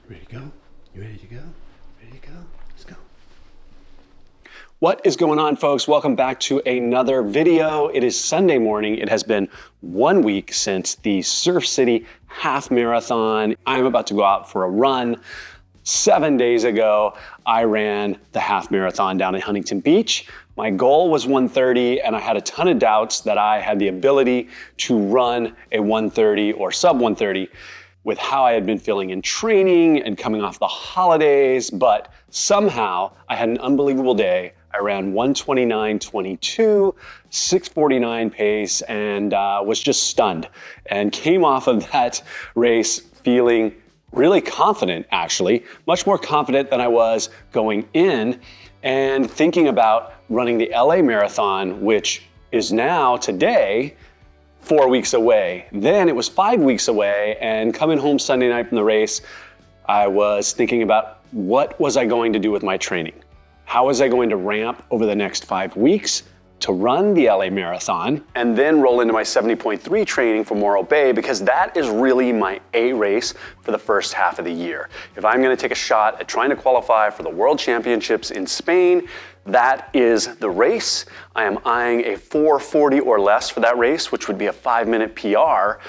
Ready to go? You ready to go? Ready to go? Let's go. What is going on, folks? Welcome back to another video. It is Sunday morning. It has been 1 week since the Surf City half marathon. I'm about to go out for a run. 7 days ago, I ran the half marathon down in Huntington Beach. My goal was 1:30, and I had a ton of doubts that I had the ability to run a 1:30 or sub 1:30 with how I had been feeling in training and coming off the holidays, but somehow I had an unbelievable day. I ran 1:29.22, 6:49 pace, and was just stunned, and came off of that race feeling really confident, actually, much more confident than I was going in, and thinking about running the LA Marathon, which is now today 4 weeks away. Then it was 5 weeks away, and coming home Sunday night from the race, I was thinking about what was I going to do with my training? How was I going to ramp over the next 5 weeks to run the LA Marathon and then roll into my 70.3 training for Morro Bay, because that is really my A race for the first half of the year. If I'm gonna take a shot at trying to qualify for the World Championships in Spain, that is the race. I am eyeing a 4:40 or less for that race, which would be a 5-minute PR.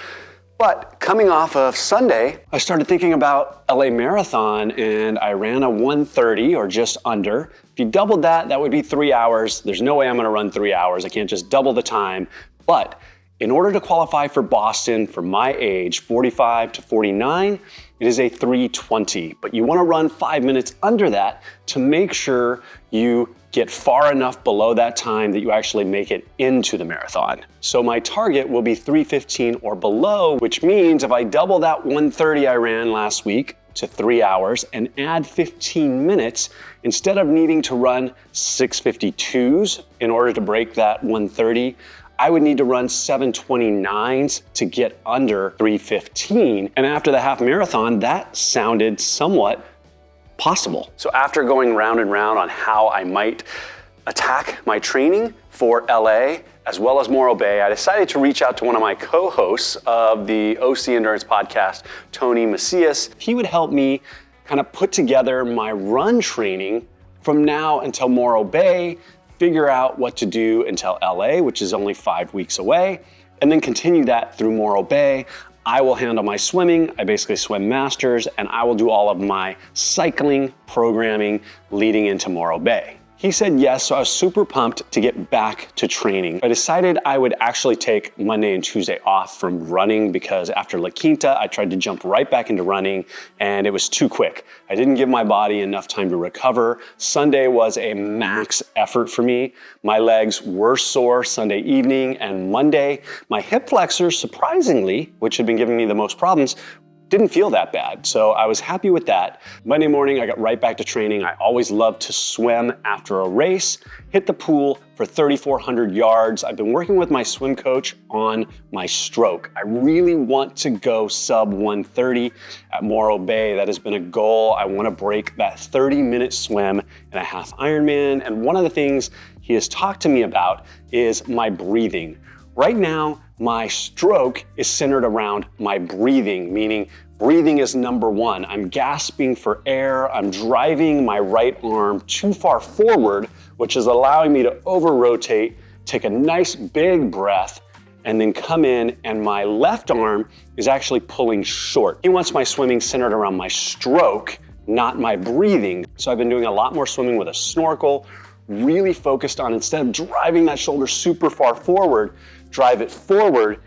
But coming off of Sunday, I started thinking about LA Marathon, and I ran a 1:30 or just under. If you doubled that, that would be 3 hours. There's no way I'm gonna run 3 hours. I can't just double the time. But in order to qualify for Boston for my age, 45 to 49, it is a 3:20. But you wanna run 5 minutes under that to make sure you get far enough below that time that you actually make it into the marathon. So my target will be 3:15 or below, which means if I double that 1:30 I ran last week to 3 hours and add 15 minutes, instead of needing to run 6:52s in order to break that 1:30, I would need to run 7:29s to get under 3:15. And after the half marathon, that sounded somewhat possible. So after going round and round on how I might attack my training for LA as well as Morro Bay, I decided to reach out to one of my co-hosts of the OC Endurance podcast, Tony Macias. He would help me kind of put together my run training from now until Morro Bay, figure out what to do until LA, which is only 5 weeks away, and then continue that through Morro Bay. I will handle my swimming. I basically swim masters, and I will do all of my cycling programming leading into Morro Bay. He said yes, so I was super pumped to get back to training. I decided I would actually take Monday and Tuesday off from running because after La Quinta, I tried to jump right back into running and it was too quick. I didn't give my body enough time to recover. Sunday was a max effort for me. My legs were sore Sunday evening, and Monday, my hip flexors, surprisingly, which had been giving me the most problems, didn't feel that bad, so I was happy with that. Monday morning, I got right back to training. I always love to swim after a race, hit the pool for 3,400 yards. I've been working with my swim coach on my stroke. I really want to go sub 1:30 at Morro Bay. That has been a goal. I want to break that 30-minute swim in a half Ironman, and one of the things he has talked to me about is my breathing. Right now, my stroke is centered around my breathing, meaning breathing is number one. I'm gasping for air. I'm driving my right arm too far forward, which is allowing me to over-rotate, take a nice big breath, and then come in, and my left arm is actually pulling short. He wants my swimming centered around my stroke, not my breathing. So I've been doing a lot more swimming with a snorkel, really focused on, instead of driving that shoulder super far forward, drive it forward,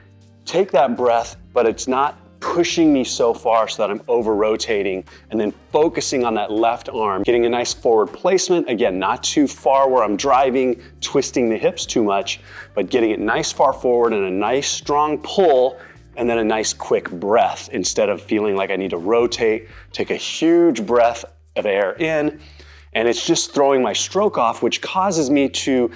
take that breath, but it's not pushing me so far so that I'm over-rotating, and then focusing on that left arm, getting a nice forward placement. Again, not too far where I'm driving, twisting the hips too much, but getting it nice far forward and a nice strong pull, and then a nice quick breath instead of feeling like I need to rotate, take a huge breath of air in, and it's just throwing my stroke off, which causes me to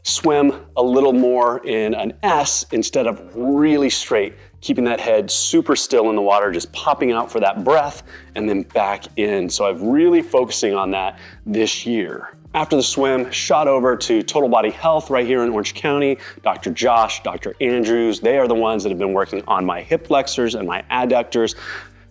swim a little more in an S instead of really straight, keeping that head super still in the water, just popping out for that breath and then back in. So I'm really focusing on that this year. After the swim, shot over to Total Body Health right here in Orange County. Dr. Josh, Dr. Andrews, they are the ones that have been working on my hip flexors and my adductors.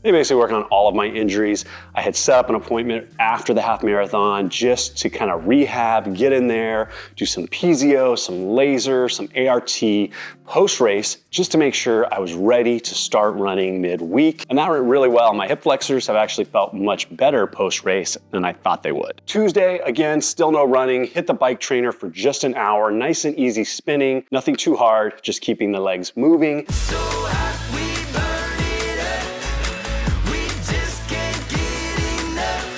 They basically work on all of my injuries. I had set up an appointment after the half marathon just to kind of rehab, get in there, do some physio, some laser, some ART, post-race, just to make sure I was ready to start running midweek. And that went really well. My hip flexors have actually felt much better post-race than I thought they would. Tuesday, again, still no running, hit the bike trainer for just an hour, nice and easy spinning, nothing too hard, just keeping the legs moving. So hot we burn it up. We just can't get enough.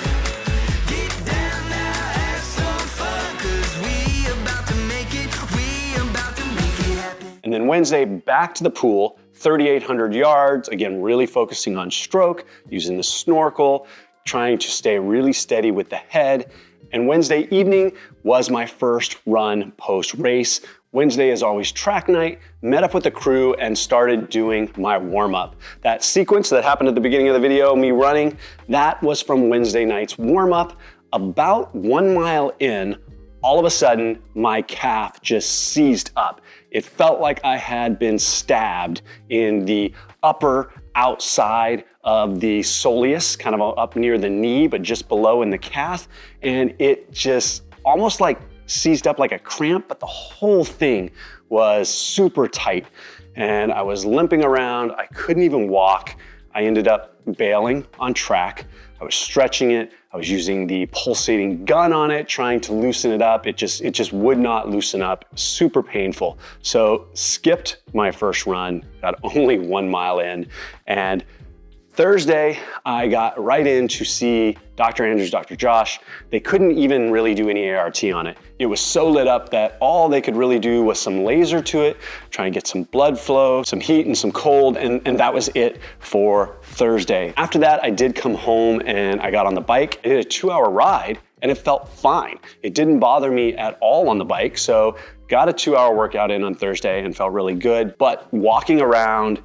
Get down now, have some fun, 'cause we about to make it. We about to make it happen. And then Wednesday, back to the pool, 3,800 yards, again, really focusing on stroke, using the snorkel, trying to stay really steady with the head. And Wednesday evening was my first run post-race. Wednesday is always track night, met up with the crew and started doing my warm-up. That sequence that happened at the beginning of the video, me running, that was from Wednesday night's warm-up. About 1 mile in, all of a sudden, my calf just seized up. It felt like I had been stabbed in the upper outside of the soleus, kind of up near the knee, but just below in the calf. And it just almost like seized up like a cramp, but the whole thing was super tight. And I was limping around, I couldn't even walk. I ended up bailing on track. I was stretching it. I was using the pulsating gun on it, trying to loosen it up. It just would not loosen up. It was super painful. So skipped my first run, got only 1 mile in. And Thursday, I got right in to see Dr. Andrews, Dr. Josh. They couldn't even really do any ART on it. It was so lit up that all they could really do was some laser to it, try and get some blood flow, some heat and some cold, and that was it for Thursday. After that, I did come home and I got on the bike. I did a 2-hour ride and it felt fine. It didn't bother me at all on the bike, so got a 2-hour workout in on Thursday and felt really good. But walking around,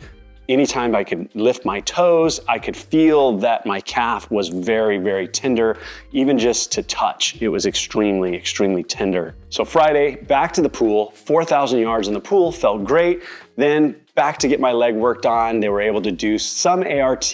anytime I could lift my toes, I could feel that my calf was very, very tender, even just to touch. It was extremely, extremely tender. So Friday, back to the pool, 4,000 yards in the pool, felt great. Then back to get my leg worked on. They were able to do some ART,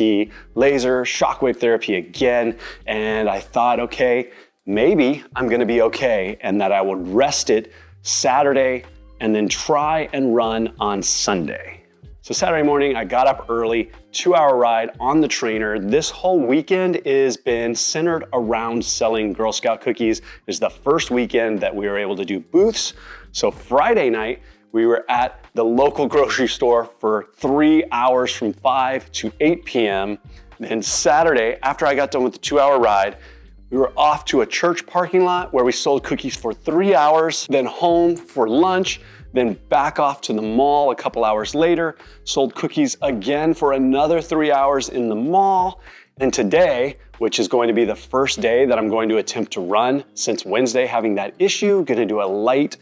laser, shockwave therapy again. And I thought, okay, maybe I'm gonna be okay, and that I would rest it Saturday and then try and run on Sunday. So Saturday morning, I got up early, 2-hour ride on the trainer. This whole weekend has been centered around selling Girl Scout cookies. This is the first weekend that we were able to do booths. So Friday night, we were at the local grocery store for 3 hours from 5 to 8 p.m. Then Saturday, after I got done with the 2-hour ride, we were off to a church parking lot where we sold cookies for 3 hours, then home for lunch, then back off to the mall a couple hours later, sold cookies again for another 3 hours in the mall. And today, which is going to be the first day that I'm going to attempt to run since Wednesday having that issue, gonna do a light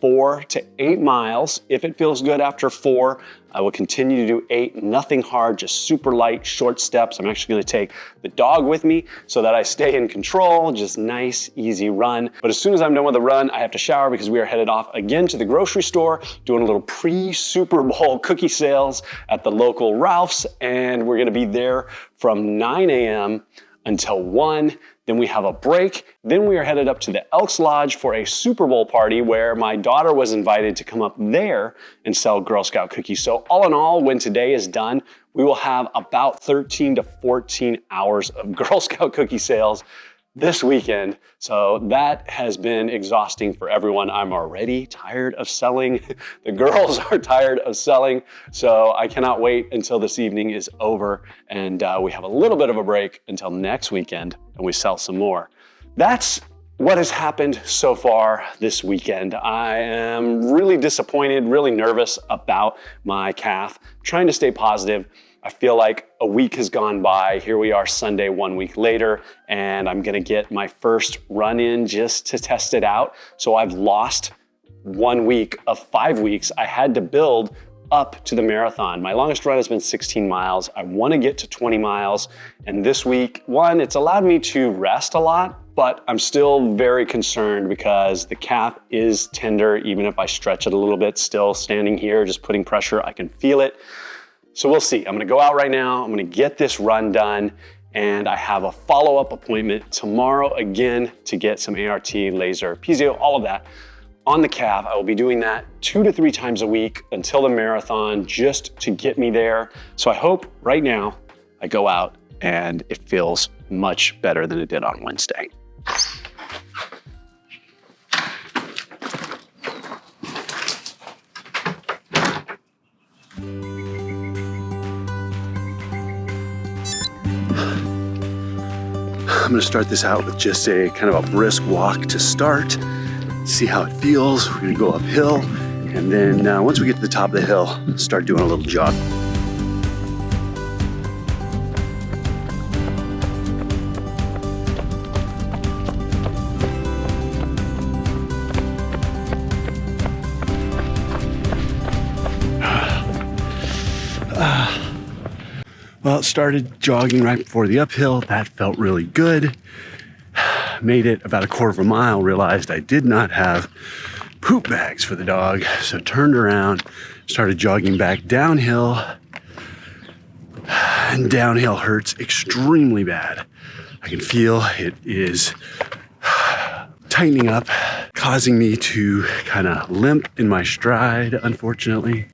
4 to 8 miles. If it feels good after 4, I will continue to do 8, nothing hard, just super light, short steps. I'm actually gonna take the dog with me so that I stay in control, just nice, easy run. But as soon as I'm done with the run, I have to shower because we are headed off again to the grocery store, doing a little pre-Super Bowl cookie sales at the local Ralph's, and we're gonna be there from 9 a.m. until 1. Then we have a break. Then we are headed up to the Elks Lodge for a Super Bowl party where my daughter was invited to come up there and sell Girl Scout cookies. So all in all, when today is done, we will have about 13 to 14 hours of Girl Scout cookie sales this weekend. So that has been exhausting for everyone. I'm already tired of selling. The girls are tired of selling. So I cannot wait until this evening is over and we have a little bit of a break until next weekend and we sell some more. That's what has happened so far this weekend. I am really disappointed, really nervous about my calf, trying to stay positive. I feel like a week has gone by. Here we are Sunday, 1 week later, and I'm gonna get my first run in just to test it out. So I've lost 1 week of 5 weeks. I had to build up to the marathon. My longest run has been 16 miles. I wanna get to 20 miles. And this week, one, it's allowed me to rest a lot, but I'm still very concerned because the calf is tender. Even if I stretch it a little bit, still standing here, just putting pressure, I can feel it. So we'll see. I'm gonna go out right now. I'm gonna get this run done, and I have a follow-up appointment tomorrow again to get some ART, laser, physio, all of that on the calf. I will be doing that 2 to 3 times a week until the marathon, just to get me there. So I hope right now I go out and it feels much better than it did on Wednesday. I'm gonna start this out with just a kind of a brisk walk to start, see how it feels. We're gonna go uphill, and then once we get to the top of the hill, start doing a little jog. Well, it started jogging right before the uphill. That felt really good. Made it about a quarter of a mile, realized I did not have poop bags for the dog. So turned around, started jogging back downhill. And downhill hurts extremely bad. I can feel it is tightening up, causing me to kind of limp in my stride, unfortunately.